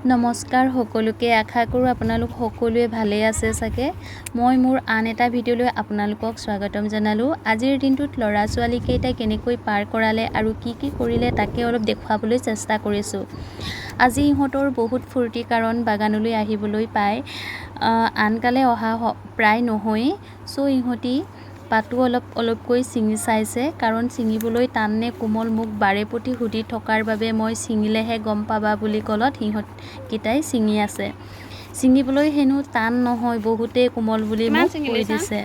নমস্কাৰ সকলোকে আশা কৰোঁ আপোনালোক সকলোৱে ভালে আছে চাগে মই মোৰ আন এটা ভিডিঅ'লৈ আপোনালোকক স্বাগতম জনালোঁ আজিৰ দিনটোত ল'ৰা ছোৱালী কেইটাই কেনেকৈ পাৰ কৰালে আৰু কি কৰিলে তাকে অলপ দেখুৱাবলৈ চেষ্টা কৰিছোঁ আজি ইহঁতৰ বহুত ফূৰ্তি কাৰণ বাগানলৈ আহিবলৈ পায় আনকালে অহা প্ৰায় নহয় সো ইহঁতি পাতো অলপকৈ ছিঙি চাইছে কাৰণ ছিঙিবলৈ টান নে কোমল মোক বাৰে প্ৰতি সুধি থকাৰ বাবে মই ছিঙিলেহে গম পাবা বুলি কলত সিহঁত কিটাই ছিঙি আছে ছিঙিবলৈ হেনো টান নহয় বহুতেই কোমল বুলি মোক কৈ দিছে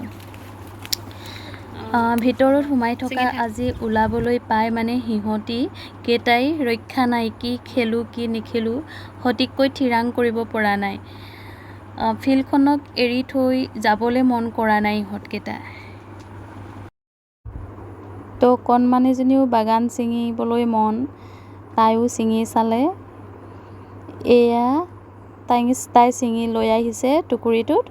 ভিতৰত সোমাই থকা আজি ওলাবলৈ পাই মানে সিহঁতি কেইটাই ৰক্ষা নাই কি খেলো কি নেখেলো সঠিককৈ থিৰাং কৰিব পৰা নাই ফিল্ডখনক এৰি থৈ যাবলৈ মন কৰা নাই ইহঁতকেইটা তো কণমানিজনীও বাগান ছিঙিবলৈ মন তাইও ছিঙি চালে এয়া তাই ছিঙি লৈ আহিছে টুকুৰিটোত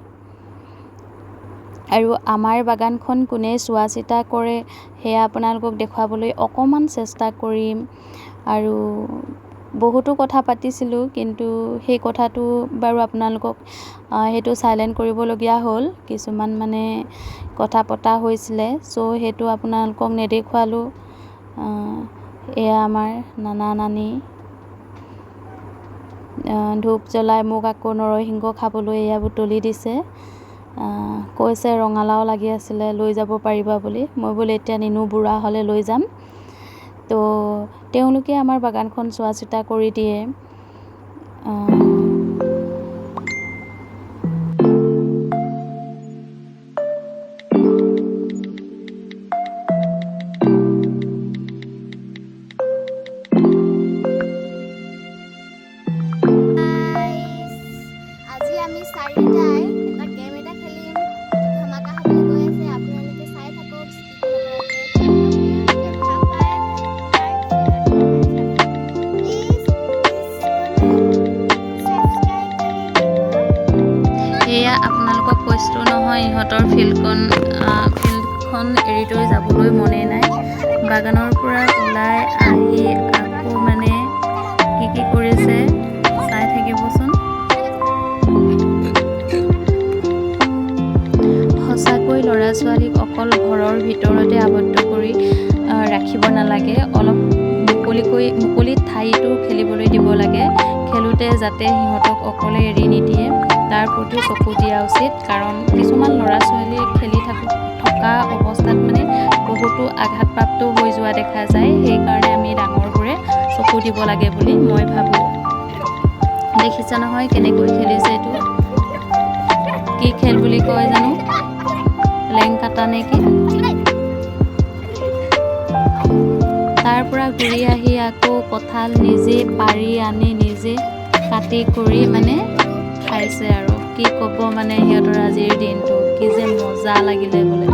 আৰু আমাৰ বাগানখন কোনে চোৱা চিতা কৰে সেয়া আপোনালোকক দেখুৱাবলৈ অকমান চেষ্টা কৰিম আৰু বহুতো কথা পাতিছিলোঁ কিন্তু সেই কথাটো বাৰু আপোনালোকক হেতু সাইলেন্ট কৰিবলগীয়া হ'ল কিছুমান মানে কথা পতা হৈছিলে সো হেতু আপোনালোকক নেদেখুৱালোঁ এয়া আমাৰ নানা নানি ধূপ জ্বলাই মোক আকৌ নৰসিংহ খাবলৈ এয়া বুটলি দিছে কৈছে ৰঙালাও লাগি আছিলে লৈ যাব পাৰিবা বুলি মই বোলে এতিয়া নিনু বুঢ়া হ'লে লৈ যাম তো তেওঁলোকে আমাৰ বাগানখন চোৱা চিতা কৰি দিয়ে আপোনালোকক কৈছিলোঁ নহয় ইহঁতৰ ফিল্ডখন এৰি থৈ যাবলৈ মনে নাই বাগানৰ পৰা ওলাই আহি আকৌ মানে কি কৰিছে চাই থাকিবচোন সঁচাকৈ ল'ৰা ছোৱালীক অকল ঘৰৰ ভিতৰতে আবদ্ধ কৰি ৰাখিব নালাগে অলপ মুকলি ঠাইতো খেলিবলৈ দিব লাগে খেলোঁতে যাতে সিহঁতক অকলে এৰি নিদিয়ে তাৰ প্ৰতি চকু দিয়া উচিত কাৰণ কিছুমান ল'ৰা ছোৱালীয়ে খেলি থকা অৱস্থাত মানে বহুতো আঘাতপ্ৰাপ্ত হৈ যোৱা দেখা যায় সেইকাৰণে আমি ডাঙৰবোৰে চকু দিব লাগে বুলি মই ভাবোঁ দেখিছা নহয় কেনেকৈ খেলিছে এইটো কি খেল বুলি কয় জানো লেং কাটা নে কি তাৰ পৰা ঘূৰি আহি আকৌ কঁঠাল নিজে পাৰি আনি নিজে কাটি কৰি মানে খাইছে আৰু কি ক'ব মানে সিহঁতৰ আজিৰ দিনটো কি যে মজা লাগিলে বোলে